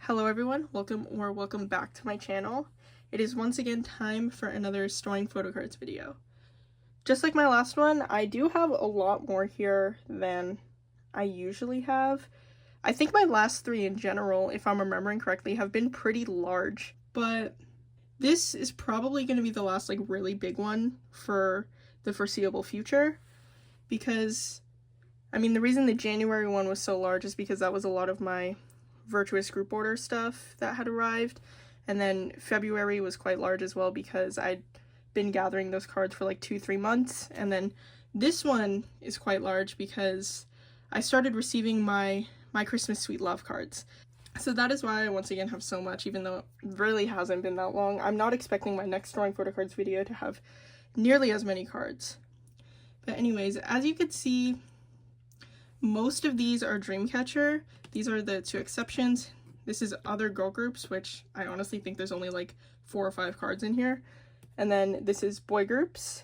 Hello everyone, welcome back to my channel. It is once again time for another storing photocards video. Just like my last one, I do have a lot more here than I usually have. I think my last three in general, if I'm remembering correctly, have been pretty large, but this is probably going to be the last really big one for the foreseeable future, because the reason the January one was so large is because that was a lot of my Virtuous group order stuff that had arrived, and then February was quite large as well because I'd been gathering those cards for 2-3 months, and then this one is quite large because I started receiving my Christmas Sweet Love cards. So that is why I once again have so much, even though it really hasn't been that long. I'm not expecting my next drawing photocards video to have nearly as many cards. But anyways, as you can see, most of these are dreamcatcher. These are the two exceptions. This is other girl groups, which I honestly think there's only 4 or 5 cards in here. And then this is boy groups,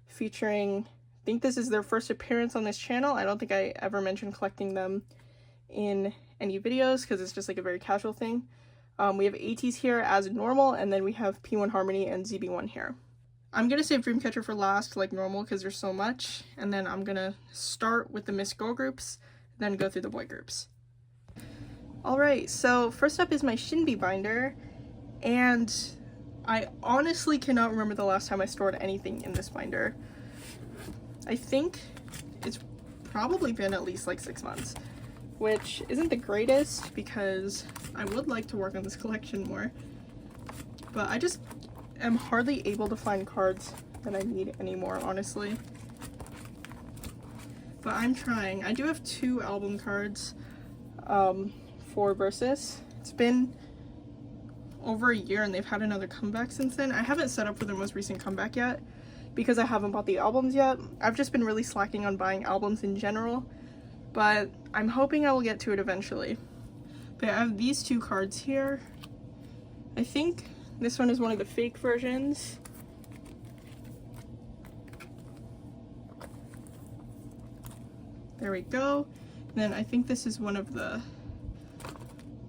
featuring, I think this is their first appearance on this channel. I don't think I ever mentioned collecting them in any videos because it's just a very casual thing. We have ateez here as normal, and then we have P1 Harmony and ZB1 here. I'm gonna save Dreamcatcher for last, like normal, because there's so much, and then I'm gonna start with the misc girl groups, then go through the boy groups. Alright, so first up is my Shinbi binder, and I honestly cannot remember the last time I stored anything in this binder. I think it's probably been at least 6 months, which isn't the greatest because I would like to work on this collection more, but I just am hardly able to find cards that I need anymore, honestly. But I'm trying. I do have 2 album cards for Versus. It's been over a year and they've had another comeback since then. I haven't set up for their most recent comeback yet because I haven't bought the albums yet. I've just been really slacking on buying albums in general, but I'm hoping I will get to it eventually. But I have these 2 cards here. I think this one is one of the fake versions. There we go. And then I think this is one of the,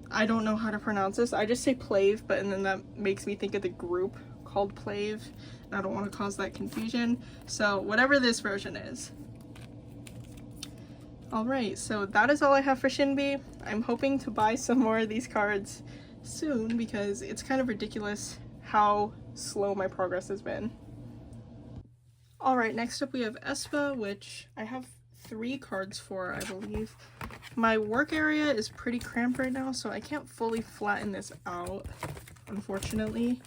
I don't know how to pronounce this. I just say Plave, but and then that makes me think of the group called Plave. And I don't want to cause that confusion. So whatever this version is. Alright, so that is all I have for Shinbi. I'm hoping to buy some more of these cards soon because it's kind of ridiculous how slow my progress has been. Alright, next up we have aespa, which I have 3 cards for, I believe. My work area is pretty cramped right now, so I can't fully flatten this out, unfortunately.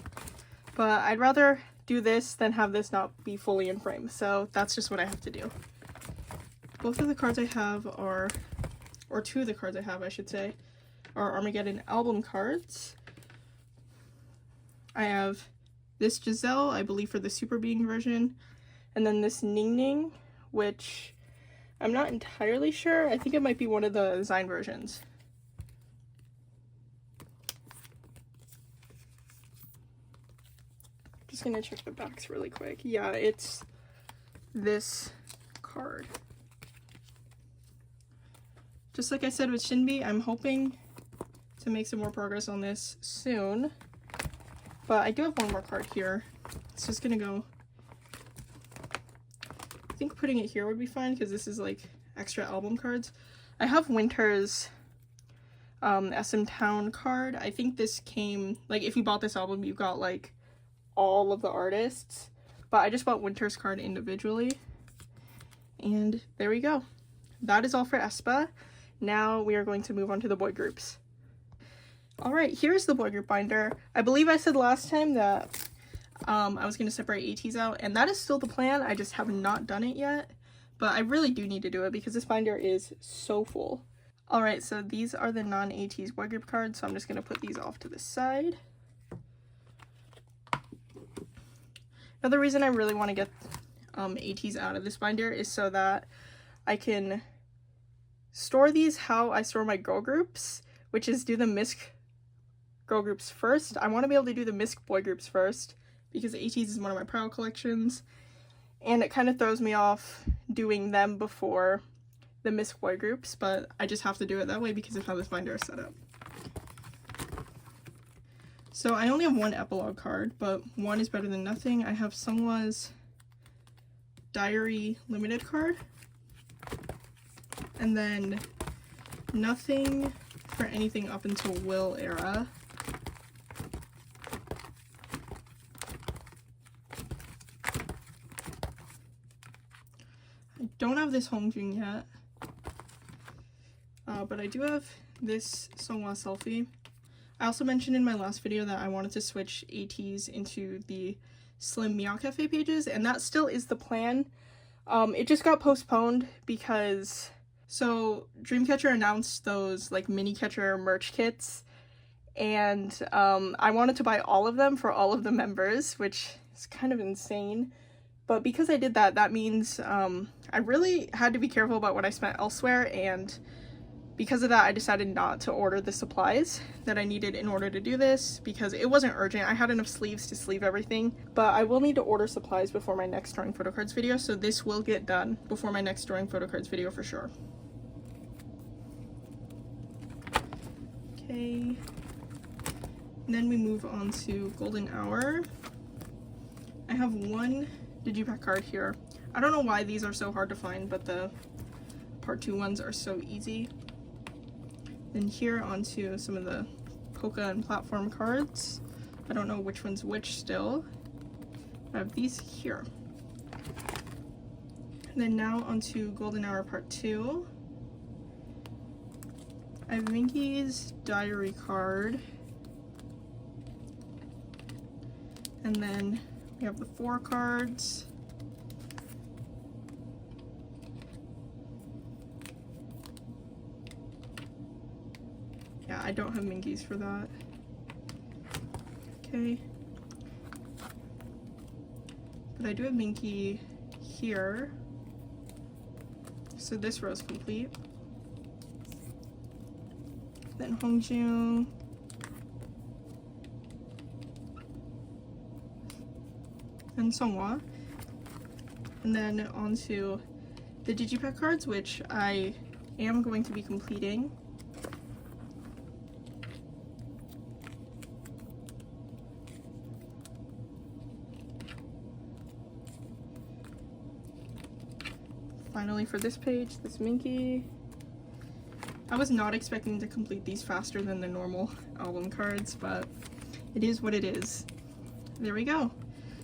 But I'd rather do this than have this not be fully in frame, so that's just what I have to do. Both of the cards I have are, or 2 of the cards I have, I should say, are Armageddon album cards. I have this Giselle, I believe for the Super Being version, and then this Ning Ning, which I'm not entirely sure. I think it might be one of the design versions. Just gonna check the backs really quick. Yeah, it's this card. Just like I said with Shinbi, I'm hoping to make some more progress on this soon. But I do have one more card here. It's just gonna go, I think putting it here would be fine because this is extra album cards. I have Winter's SM Town card. I think this came, if you bought this album, you got all of the artists. But I just bought Winter's card individually. And there we go. That is all for aespa. Now we are going to move on to the boy groups. Alright, here's the boy group binder. I believe I said last time that I was going to separate ateez out, and that is still the plan. I just have not done it yet, but I really do need to do it because this binder is so full. Alright, so these are the non-ateez boy group cards, so I'm just going to put these off to the side. Another reason I really want to get ateez out of this binder is so that I can store these how I store my girl groups, which is do the misc girl groups first. I want to be able to do the misc boy groups first because ateez is one of my proud collections, and it kind of throws me off doing them before the misc boy groups, but I just have to do it that way because of how this binder is set up. So I only have one epilogue card, but one is better than nothing. I have Seonghwa's Diary Limited card. And then nothing for anything up until Will era. I don't have this Hongjun yet. But I do have this Seonghwa selfie. I also mentioned in my last video that I wanted to switch ateez into the Slim Meow Cafe pages, and that still is the plan. It just got postponed because, so Dreamcatcher announced those like mini catcher merch kits, and I wanted to buy all of them for all of the members, which is kind of insane. But because I did that, that means I really had to be careful about what I spent elsewhere, and because of that, I decided not to order the supplies that I needed in order to do this because it wasn't urgent. I had enough sleeves to sleeve everything, but I will need to order supplies before my next drawing photo cards video, so this will get done before my next drawing photo cards video for sure. Okay, and then we move on to Golden Hour. I have one digipack card here. I don't know why these are so hard to find, but the part 2 ones are so easy. Then here onto some of the polka and platform cards. I don't know which one's which still. I have these here. And then now onto Golden Hour Part 2. I have Minky's diary card. And then we have the 4 cards. Yeah, I don't have Minky's for that. Okay. But I do have Minky here. So this row is complete. Then Hongjun. And Seonghwa. And then onto the digipack cards, which I am going to be completing. Finally for this page, this Minky. I was not expecting to complete these faster than the normal album cards, but it is what it is. There we go.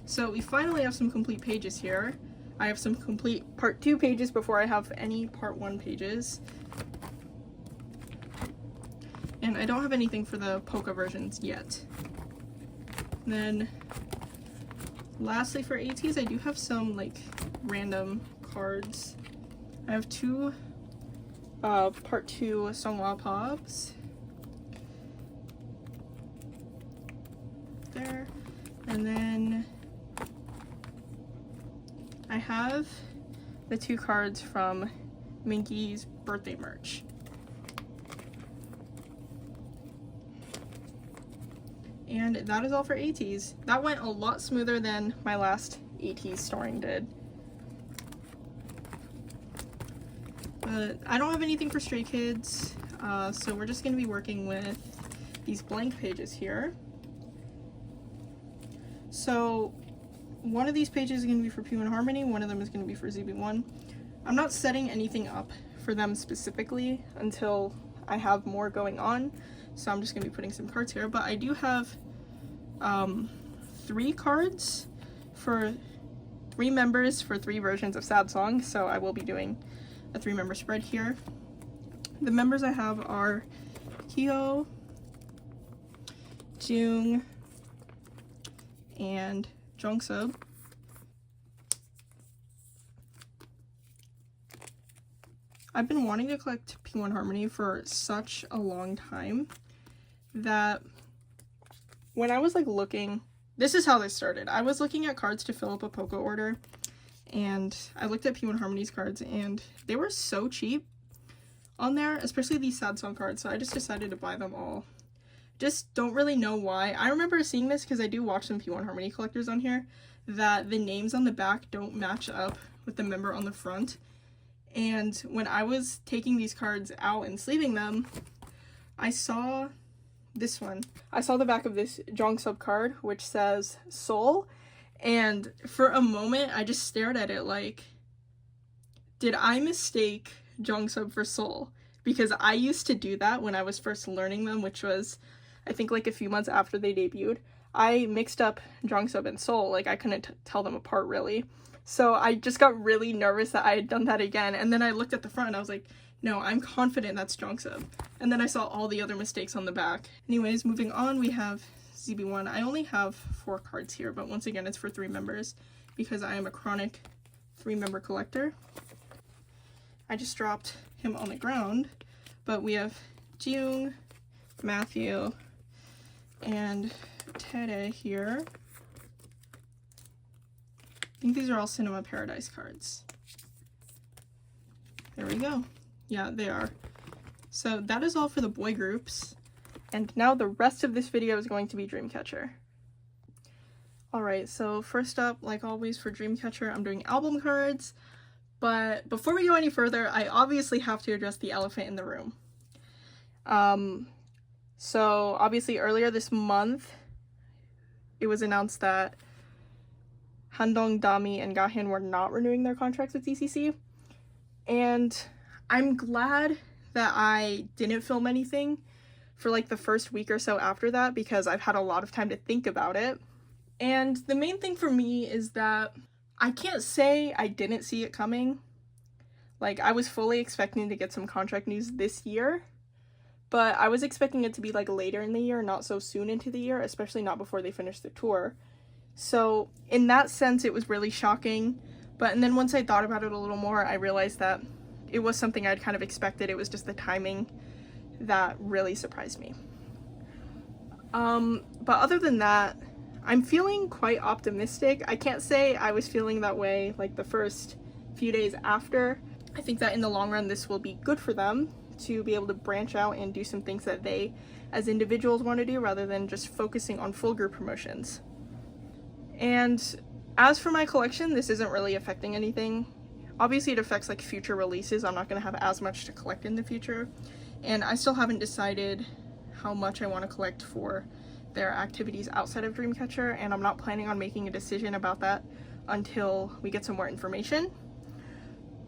So we finally have some complete pages here. I have some complete part 2 pages before I have any part 1 pages. And I don't have anything for the polka versions yet. Then lastly for ateez, I do have some like random cards. I have 2 part 2 Seonghwa pobs. There. And then I have the 2 cards from Minky's birthday merch. And that is all for ateez. That went a lot smoother than my last ateez storing did. But I don't have anything for Stray Kids, so we're just going to be working with these blank pages here. So one of these pages is going to be for P1 Harmony, one of them is going to be for ZB1. I'm not setting anything up for them specifically until I have more going on, so I'm just going to be putting some cards here. But I do have 3 cards for 3 members for 3 versions of Sad Song, so I will be doing a 3-member spread here. The members I have are Kyo, Jung, and Jungsub. I've been wanting to collect P1 Harmony for such a long time that when I was like looking, this is how this started. I was looking at cards to fill up a polka order, and I looked at P1 Harmony's cards and they were so cheap on there, especially these Sad Song cards, so I just decided to buy them all. Just don't really know why. I remember seeing this because I do watch some P1 Harmony collectors on here, that the names on the back don't match up with the member on the front. And when I was taking these cards out and sleeving them, I saw this one. I saw the back of this Jongsub card, which says Soul, and for a moment I just stared at it like, did I mistake Jongsub for Soul? Because I used to do that when I was first learning them, which was, I think, like a few months after they debuted. I mixed up Jongsub and Soul, like I couldn't tell them apart really. So I just got really nervous that I had done that again, and then I looked at the front and I was like, no, I'm confident that's Jongsub. And then I saw all the other mistakes on the back. Anyways, moving on, we have ZB1. I only have 4 cards here, but once again, it's for 3 members because I am a chronic 3-member collector. I just dropped him on the ground, but we have Jung, Matthew, and Tere here. I think these are all Cinema Paradise cards. There we go. Yeah, they are. So that is all for the boy groups. And now the rest of this video is going to be Dreamcatcher. Alright, so first up, like always for Dreamcatcher, I'm doing album cards. But before we go any further, I obviously have to address the elephant in the room. So obviously earlier this month, it was announced that Handong, Dami, and Gahyun were not renewing their contracts with DCC. And I'm glad that I didn't film anything for like the first week or so after that because I've had a lot of time to think about it. And the main thing for me is that I can't say I didn't see it coming. Like, I was fully expecting to get some contract news this year, but I was expecting it to be like later in the year, not so soon into the year, especially not before they finish the tour. So in that sense, it was really shocking. And then once I thought about it a little more, I realized that it was something I'd kind of expected. It was just the timing that really surprised me. But other than that, I'm feeling quite optimistic. I can't say I was feeling that way like the first few days after. I think that in the long run, this will be good for them to be able to branch out and do some things that they as individuals want to do rather than just focusing on full group promotions. And as for my collection, this isn't really affecting anything. Obviously it affects like future releases. I'm not going to have as much to collect in the future, and I still haven't decided how much I want to collect for their activities outside of Dreamcatcher, and I'm not planning on making a decision about that until we get some more information.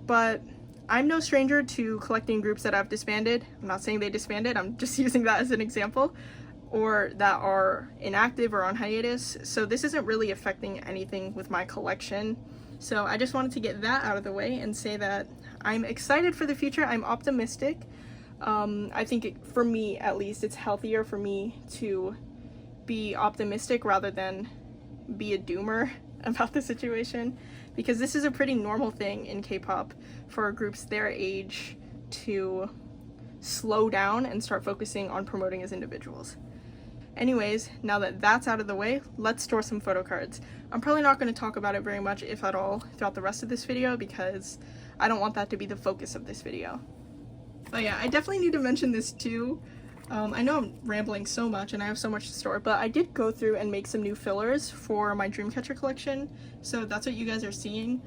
But I'm no stranger to collecting groups that have disbanded. I'm not saying they disbanded, I'm just using that as an example, or that are inactive or on hiatus. So this isn't really affecting anything with my collection. So I just wanted to get that out of the way and say that I'm excited for the future. I'm optimistic. I think for me, at least, it's healthier for me to be optimistic rather than be a doomer about the situation, because this is a pretty normal thing in K-pop for groups their age to slow down and start focusing on promoting as individuals. Anyways, now that that's out of the way, let's store some photo cards. I'm probably not going to talk about it very much, if at all, throughout the rest of this video because I don't want that to be the focus of this video. But yeah, I definitely need to mention this too. I know I'm rambling so much and I have so much to store, but I did go through and make some new fillers for my Dreamcatcher collection, so that's what you guys are seeing.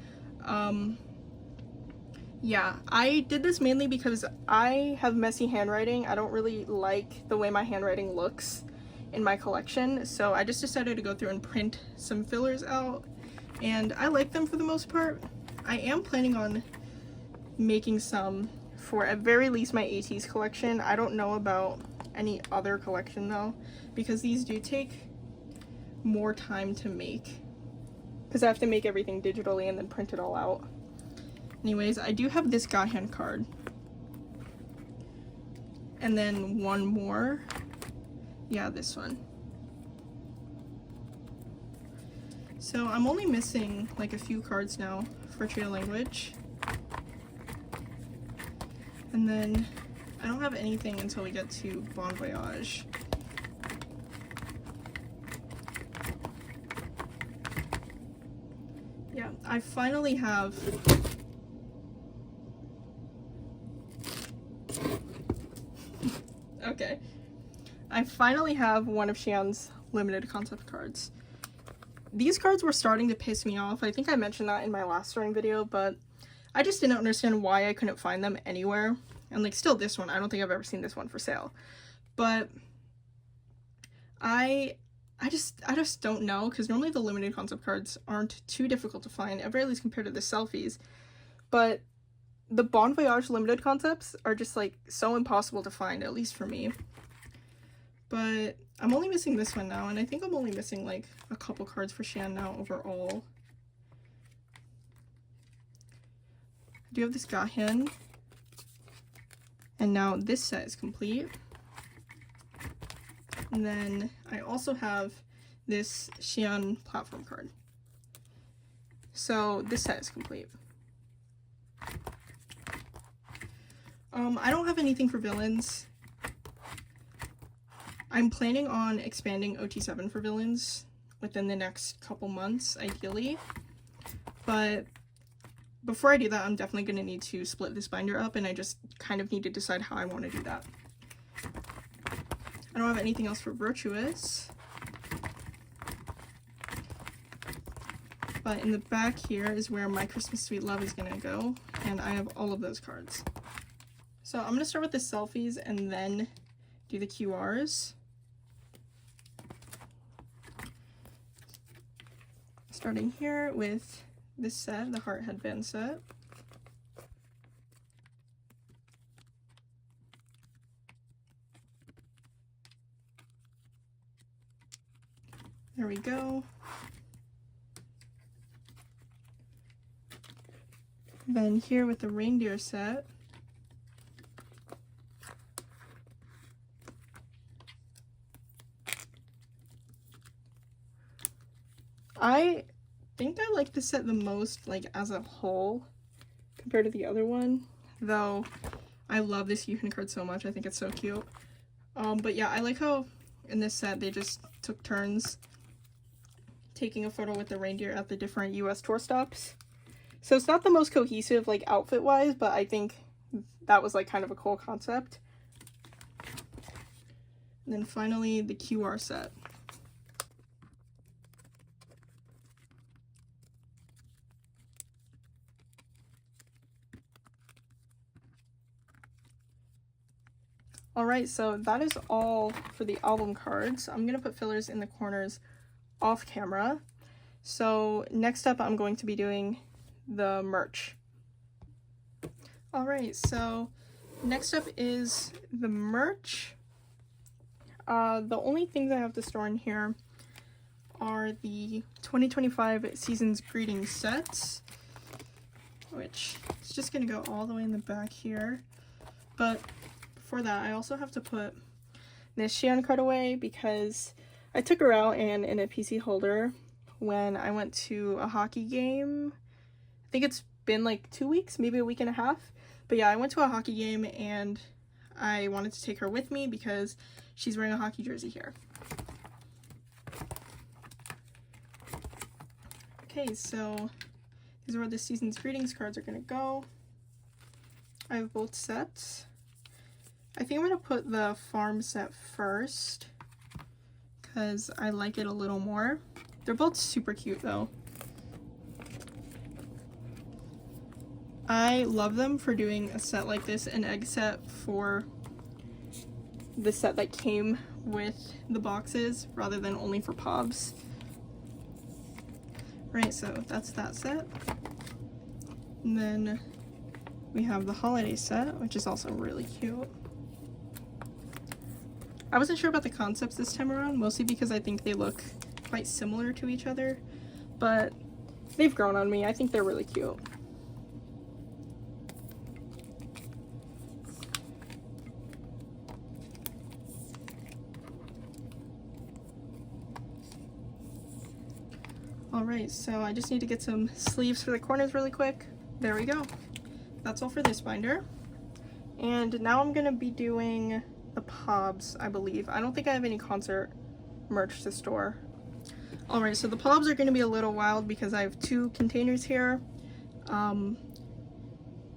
Yeah, I did this mainly because I have messy handwriting. I don't really like the way my handwriting looks in my collection, so I just decided to go through and print some fillers out, and I like them for the most part. I am planning on making some for at very least my ateez collection. I don't know about any other collection though, because these do take more time to make because I have to make everything digitally and then print it all out. Anyways, I do have this Gahyun card and then one more. Yeah, this one. So I'm only missing like a few cards now for Trio Language. And then I don't have anything until we get to Bon Voyage. Yeah, I finally have okay. I finally have one of Xian's limited concept cards. These cards were starting to piss me off. I think I mentioned that in my last storing video, but I just didn't understand why I couldn't find them anywhere. And like still this one, I don't think I've ever seen this one for sale. But I just don't know, because normally the limited concept cards aren't too difficult to find, at very least compared to the selfies, but the Bon Voyage limited concepts are just like so impossible to find, at least for me. But I'm only missing this one now, and I think I'm only missing like a couple cards for Shan now overall. I do have this Gahen, and now this set is complete. And then I also have this Xian platform card. So this set is complete. I don't have anything for villains. I'm planning on expanding OT7 for villains within the next couple months, ideally. But before I do that, I'm definitely going to need to split this binder up, and I just kind of need to decide how I want to do that. I don't have anything else for Virtuous. But in the back here is where my Christmas Sweet Love is going to go, and I have all of those cards. So I'm going to start with the selfies and then do the QRs. Starting here with this set, the Heart Headband set. There we go. Then here with the Reindeer set. I think I like this set the most, like, as a whole, compared to the other one, though I love this Yuhin card so much. I think it's so cute. But yeah, I like how in this set they just took turns taking a photo with the reindeer at the different US tour stops. So it's not the most cohesive, like, outfit-wise, but I think that was, like, kind of a cool concept. And then finally, the QR set. Alright, so that is all for the album cards. I'm going to put fillers in the corners off camera. So next up, I'm going to be doing the merch. Alright, so next up is the merch. The only things I have to store in here are the 2025 Season's Greetings sets, which is just going to go all the way in the back here. But for that, I also have to put this Xian card away because I took her out and in a PC holder when I went to a hockey game. I think it's been like 2 weeks, maybe a week and a half. But yeah, I went to a hockey game and I wanted to take her with me because she's wearing a hockey jersey here. Okay, so these are where the Season's Greetings cards are going to go. I have both sets. I think I'm going to put the farm set first because I like it a little more. They're both super cute though. I love them for doing a set like this, an egg set for the set that came with the boxes rather than only for pobs. Right, so that's that set. And then we have the holiday set, which is also really cute. I wasn't sure about the concepts this time around, mostly because I think they look quite similar to each other, but they've grown on me. I think they're really cute. Alright, so I just need to get some sleeves for the corners really quick. There we go. That's all for this binder. And now I'm going to be doing the pobs, I believe. I don't think I have any concert merch to store. Alright, so the pobs are going to be a little wild because I have 2 containers here.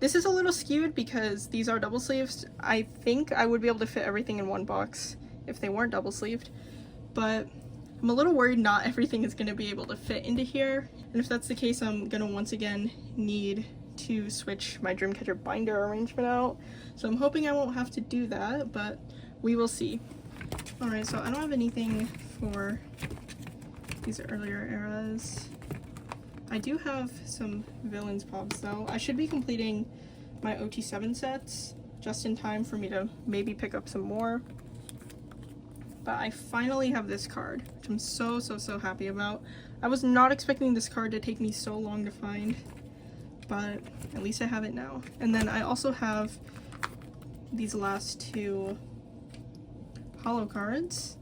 This is a little skewed because these are double sleeves. I think I would be able to fit everything in one box if they weren't double sleeved, but I'm a little worried not everything is going to be able to fit into here, and if that's the case, I'm going to once again need to switch my dreamcatcher binder arrangement out. So I'm hoping I won't have to do that, but we will see. Alright, so I don't have anything for these earlier eras. I do have some villains pobs though. I should be completing my OT7 sets just in time for me to maybe pick up some more. But I finally have this card, which I'm so happy about. I was not expecting this card to take me so long to find, but at least I have it now. And then I also have these last two holo cards.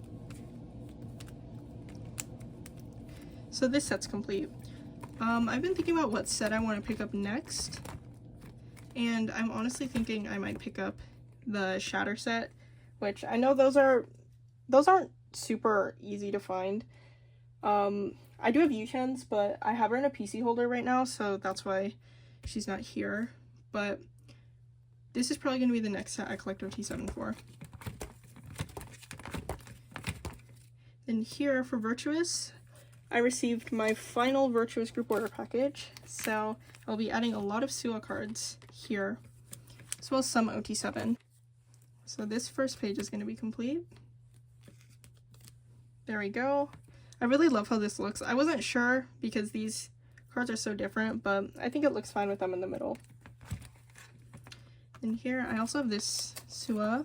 So this set's complete. I've been thinking about what set I want to pick up next, and I'm honestly thinking I might pick up the Shatter set, which I know those aren't super easy to find. I do have Yuchen's, but I have her in a PC holder right now, so that's why she's not here. But this is probably going to be the next set I collect OT7 for. Then here for Virtuous, I received my final Virtuous group order package, so I'll be adding a lot of siyoo cards here, as well as some OT7. So this first page is going to be complete. There we go. I really love how this looks. I wasn't sure because these cards are so different, but I think it looks fine with them in the middle. And here I also have this siyoo.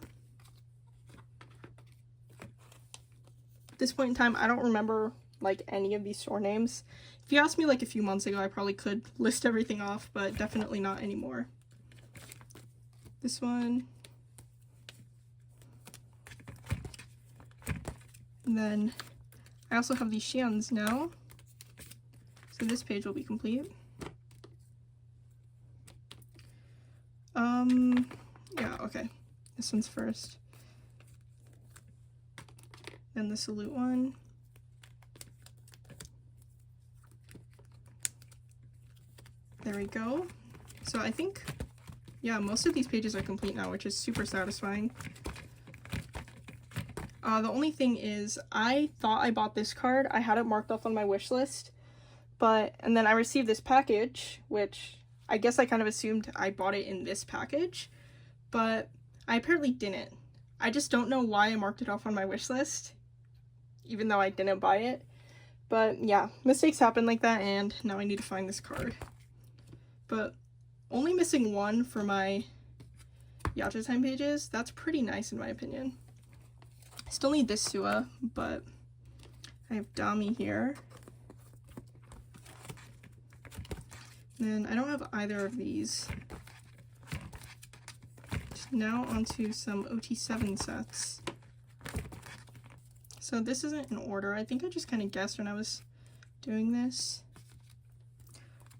At this point in time, I don't remember like any of these store names. If you asked me like a few months ago, I probably could list everything off, but definitely not anymore. This one. And then I also have these Xians now. So this page will be complete. Yeah, okay. This one's first. Then the Salute one. There we go. So I think, yeah, most of these pages are complete now, which is super satisfying. The only thing is, I thought I bought this card. I had it marked off on my wish list, and then I received this package, which I guess I kind of assumed I bought it in this package, but I apparently didn't. I just don't know why I marked it off on my wish list, even though I didn't buy it. But yeah, mistakes happen like that, and now I need to find this card. But only missing one for my Yacha Time pages. That's pretty nice in my opinion. I still need this siyoo, but I have Dami here. And I don't have either of these. Now onto some OT7 sets. So this isn't in order. I think I just kind of guessed when I was doing this.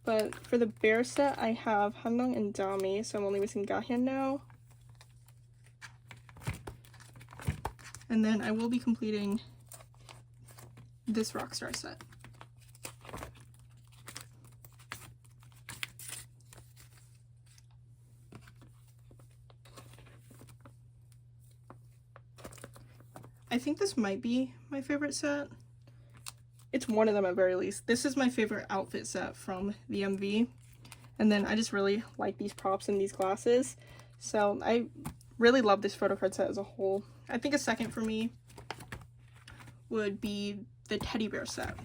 But for the bear set, I have Handong and Dami, so I'm only missing Gahyun now. And then I will be completing this Rockstar set. I think this might be my favorite set. It's one of them at very least. This is my favorite outfit set from the MV. And then I just really like these props and these glasses. So I really love this photo card set as a whole. I think a second for me would be the teddy bear set.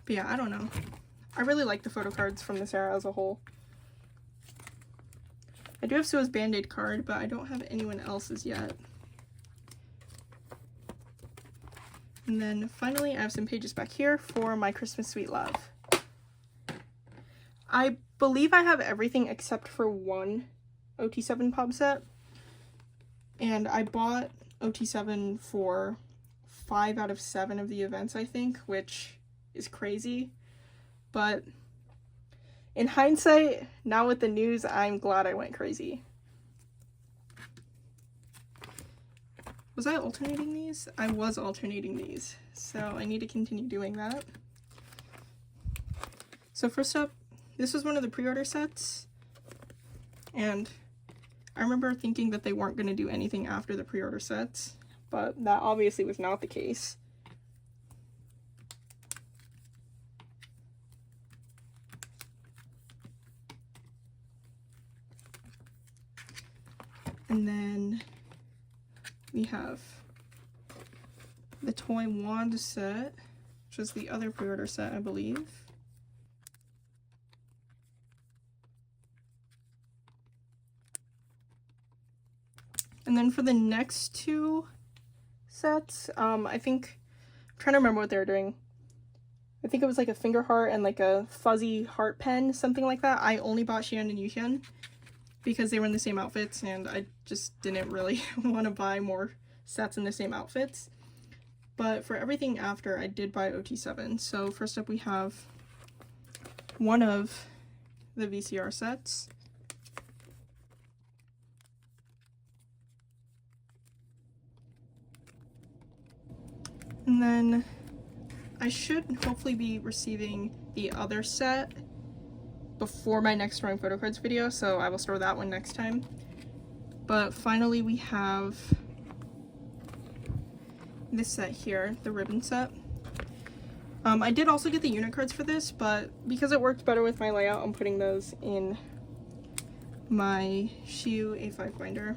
But yeah, I don't know. I really like the photo cards from this era as a whole. I do have Sua's Band-Aid card, but I don't have anyone else's yet. And then finally, I have some pages back here for my Christmas Sweet Love. I believe I have everything except for one OT7 pop set. And I bought OT7 for 5 out of 7 of the events, I think, which is crazy. But in hindsight, now with the news, I'm glad I went crazy. Was I alternating these? I was alternating these, so I need to continue doing that. So first up, this was one of the pre-order sets, and I remember thinking that they weren't going to do anything after the pre-order sets, but that obviously was not the case. And then we have the toy wand set, which was the other pre-order set, I believe. And then for the next two sets, I think, I'm trying to remember what they were doing. I think it was like a finger heart and like a fuzzy heart pen, something like that. I only bought Xian and Yuxian because they were in the same outfits, and I just didn't really want to buy more sets in the same outfits. But for everything after, I did buy OT7. So first up we have one of the VCR sets. And then I should hopefully be receiving the other set before my next drawing photo cards video, so I will store that one next time. But finally we have this set here, the ribbon set. I did also get the unit cards for this, but because it worked better with my layout, I'm putting those in my siyoo A5 binder.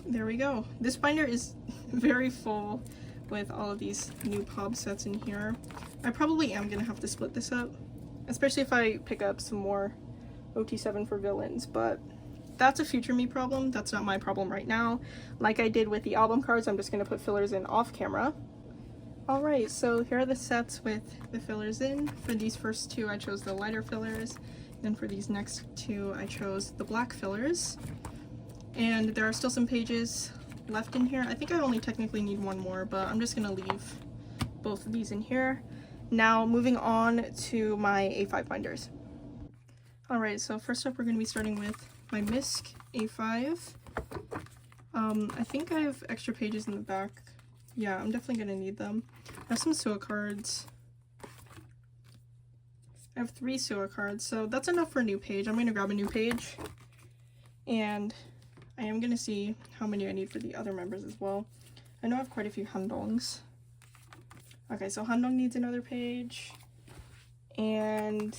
There we go. This binder is very full with all of these new POB sets in here. I probably am going to have to split this up, especially if I pick up some more OT7 for villains, but that's a future me problem. That's not my problem right now. Like I did with the album cards, I'm just going to put fillers in off camera. Alright, so here are the sets with the fillers in. For these first two, I chose the lighter fillers. Then for these next two, I chose the black fillers. And there are still some pages left in here. I think I only technically need one more, but I'm just gonna leave both of these in here. Now moving on to my A5 binders. Alright, so first up we're gonna be starting with my misc A5. I think I have extra pages in the back. Yeah, I'm definitely gonna need them. I have some siyoo cards. I have 3 siyoo cards, so that's enough for a new page. I'm gonna grab a new page, and I am going to see how many I need for the other members as well. I know I have quite a few Handongs. Okay, so Handong needs another page. And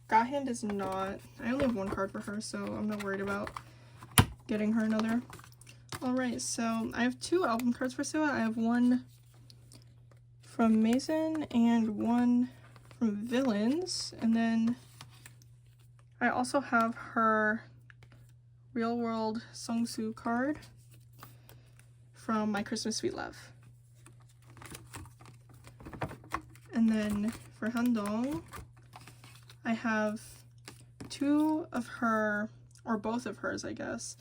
Gahan does not. I only have 1 card for her, so I'm not worried about getting her another. Alright, so I have 2 album cards for Siyoo. I have 1 from Mason and 1 from Villains, and then I also have her Real World Seongsu card from My Christmas Sweet Love. And then for Handong, I have 2 of her, or both of hers I guess,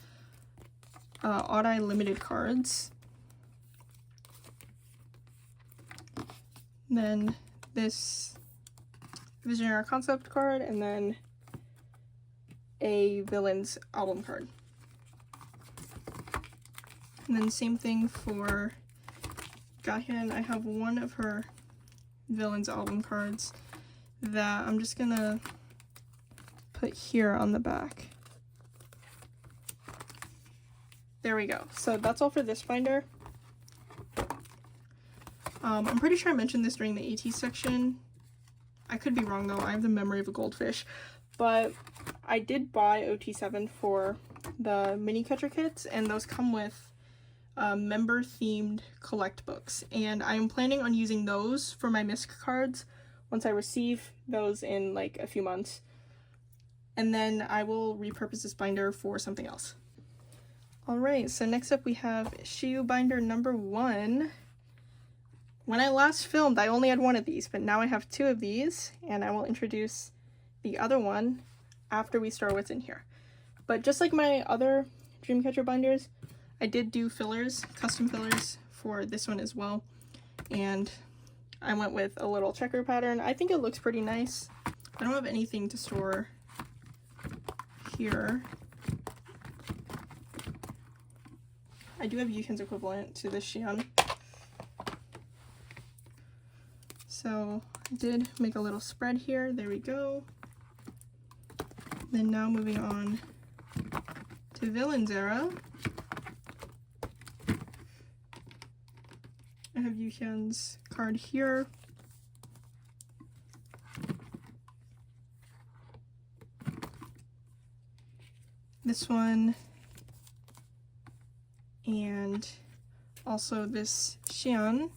Odd Eye Limited cards. And then this Visionary Concept card, and then a Villains album card. And then same thing for Gahan. I have 1 of her Villains album cards that I'm just gonna put here on the back. There we go. So that's all for this binder. I'm pretty sure I mentioned this during the ateez section. I could be wrong though, I have the memory of a goldfish. But I did buy OT7 for the mini catcher kits, and those come with member themed collect books. And I am planning on using those for my misc cards once I receive those in like a few months. And then I will repurpose this binder for something else. Alright, so next up we have siyoo binder number 1. When I last filmed, I only had 1 of these, but now I have 2 of these, and I will introduce the other one after we start what's in here. But just like my other Dreamcatcher binders, I did do fillers, custom fillers for this one as well, and I went with a little checker pattern. I think it looks pretty nice. I don't have anything to store here. I do have Yukin's equivalent to this Xian. So I did make a little spread here. There we go. Then now moving on to Villains Era. I have Yuhyun's card here. This one, and also this Xian.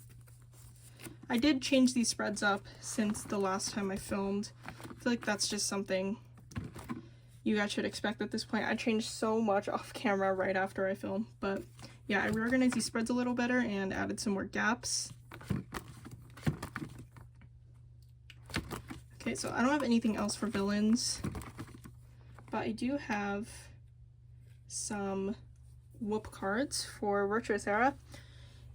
I did change these spreads up since the last time I filmed. I feel like that's just something you guys should expect at this point. I changed so much off camera right after I filmed, but yeah, I reorganized these spreads a little better and added some more gaps. Okay, so I don't have anything else for villains, but I do have some whoop cards for Virtuous Era,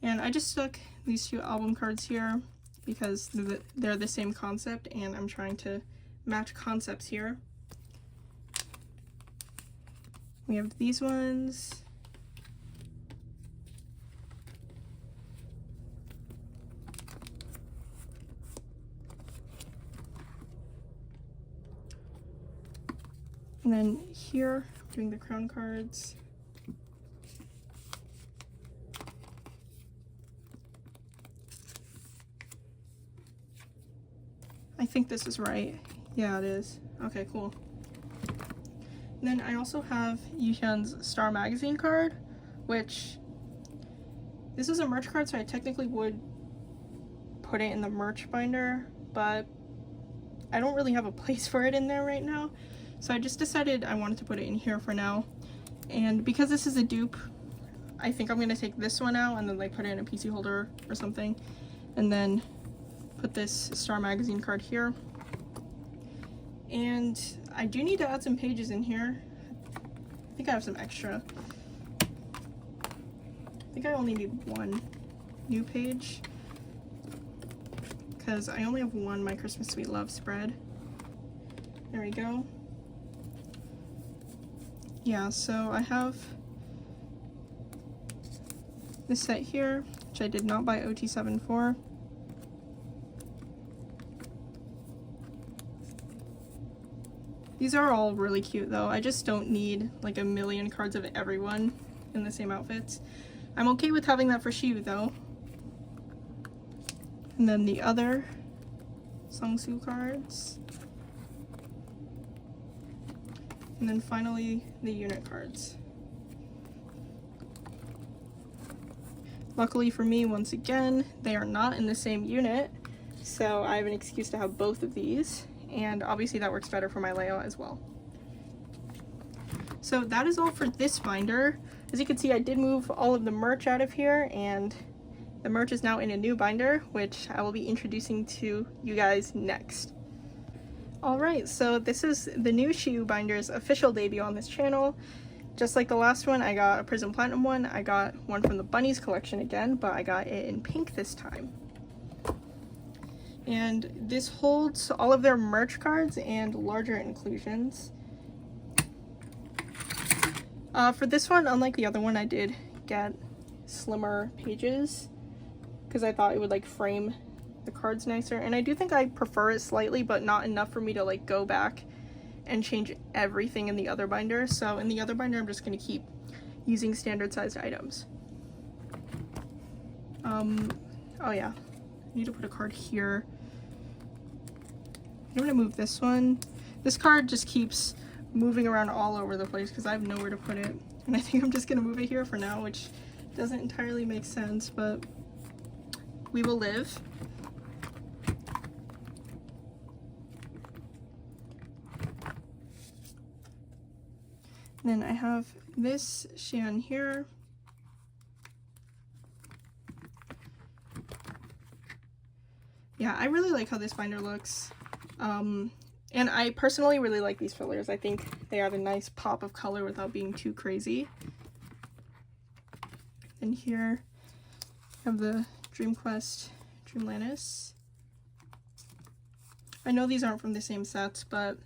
and I just stuck these two album cards here because they're the same concept and I'm trying to match concepts here. We have these ones. And then here, I'm doing the crown cards. I think this is right. Yeah, it is. Okay, cool. And then I also have Yuhyun's Star Magazine card, which this is a merch card, so I technically would put it in the merch binder, but I don't really have a place for it in there right now. So I just decided I wanted to put it in here for now. And because this is a dupe, I think I'm gonna take this one out and then like put it in a PC holder or something. And then put this Star Magazine card here. And I do need to add some pages in here. I think I have some extra. I think I only need one new page because I only have one My Christmas Sweet Love spread. There we go. Yeah, so I have this set here, which I did not buy OT7 for. These are all really cute though. I just don't need like a million cards of everyone in the same outfits. I'm okay with having that for Siyoo though. And then the other Sungsu cards. And then finally the unit cards. Luckily for me, once again, they are not in the same unit, so I have an excuse to have both of these, and obviously that works better for my layout as well. So that is all for this binder. As you can see, I did move all of the merch out of here, and the merch is now in a new binder, which I will be introducing to you guys next. Alright, so this is the new Siyoo binder's official debut on this channel. Just like the last one, I got a Prism Platinum one. I got one from the Bunnies collection again, but I got it in pink this time. And this holds all of their merch cards and larger inclusions. For this one, unlike the other one, I did get slimmer pages because I thought it would like frame the cards nicer, and I do think I prefer it slightly, but not enough for me to like go back and change everything in the other binder. So in the other binder, I'm just going to keep using standard sized items. Oh yeah, I need to put a card here. I'm going to move this one. This card just keeps moving around all over the place because I have nowhere to put it, and I think I'm just going to move it here for now, which doesn't entirely make sense, but we will live. Then I have this Xian here. Yeah, I really like how this binder looks. And I personally really like these fillers. I think they add a nice pop of color without being too crazy. And here I have the Dream Quest Dreamlantis. I know these aren't from the same sets, but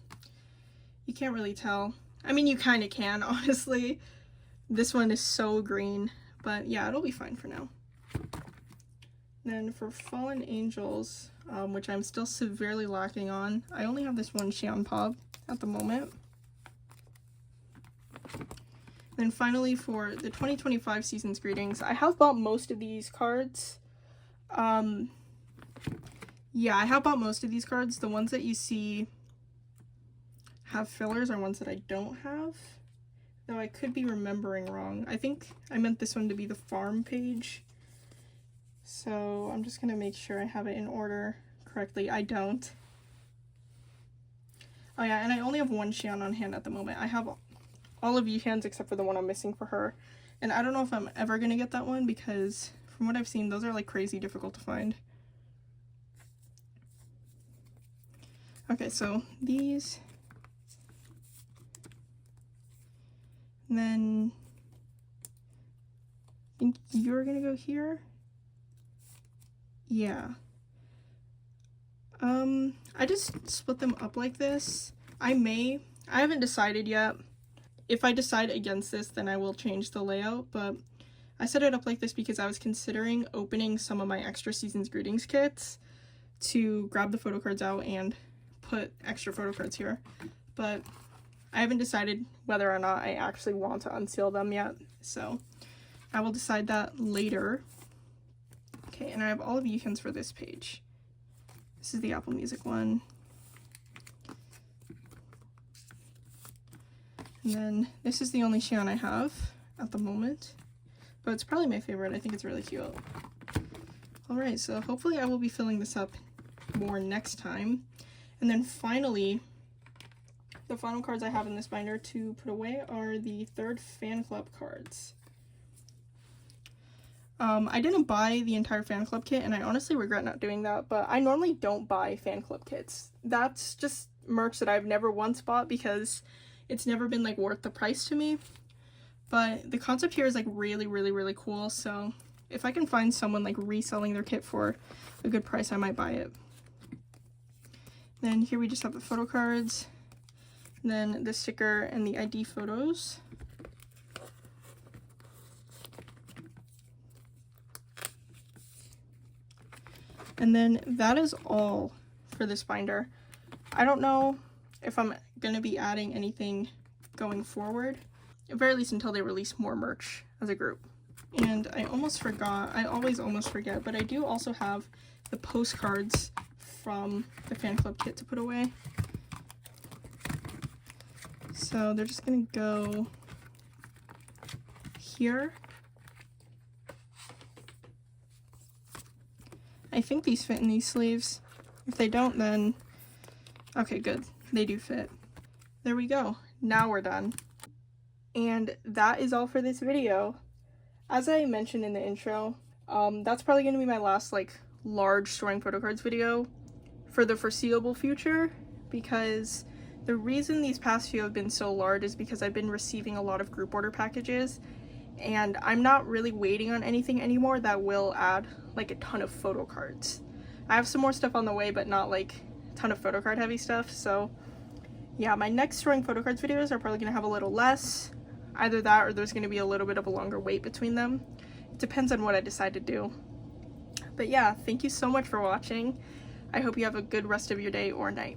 you can't really tell. I mean, you kind of can, honestly. This one is so green, but yeah, it'll be fine for now. Then for Fallen Angels, which I'm still severely lacking on, I only have this one Xian Pob at the moment. Then finally for the 2025 Season's Greetings, I have bought most of these cards. Yeah, I have bought most of these cards. The ones that you see have fillers are ones that I don't have, though I could be remembering wrong. I think I meant this one to be the farm page, so I'm just gonna make sure I have it in order correctly. I don't. Oh yeah, and I only have one Xion on hand at the moment. I have all of Yihan's except for the one I'm missing for her, and I don't know if I'm ever gonna get that one because from what I've seen, those are like crazy difficult to find. Okay, so these, and then I think you're gonna go here. Yeah. I just split them up like this. I haven't decided yet. If I decide against this, then I will change the layout, but I set it up like this because I was considering opening some of my extra Season's Greetings kits to grab the photo cards out and put extra photo cards here, but I haven't decided whether or not I actually want to unseal them yet, so I will decide that later. Okay, and I have all of Yihan's for this page. This is the Apple Music one. And then this is the only Xion I have at the moment, but it's probably my favorite. I think it's really cute. Alright, so hopefully I will be filling this up more next time. And then finally, the final cards I have in this binder to put away are the 3rd fan club cards. I didn't buy the entire fan club kit, and I honestly regret not doing that, but I normally don't buy fan club kits. That's just merch that I've never once bought because it's never been like worth the price to me. But the concept here is like really, really, really cool, so if I can find someone like reselling their kit for a good price, I might buy it. Then here we just have the photo cards, and then the sticker and the ID photos. And then that is all for this binder. I don't know if I'm gonna be adding anything going forward, at very least until they release more merch as a group. And I almost forgot, I always almost forget, but I do also have the postcards from the fan club kit to put away. So they're just gonna go here. I think these fit in these sleeves. If they don't, then okay, good. They do fit. There we go. Now we're done. And that is all for this video. As I mentioned in the intro, that's probably going to be my last like large storing photo cards video for the foreseeable future, because the reason these past few have been so large is because I've been receiving a lot of group order packages, and I'm not really waiting on anything anymore that will add like a ton of photo cards. I have some more stuff on the way, but not like a ton of photo card heavy stuff. So yeah, my next storing photo cards videos are probably gonna have a little less. Either that or there's gonna be a little bit of a longer wait between them. It depends on what I decide to do. But yeah, thank you so much for watching. I hope you have a good rest of your day or night.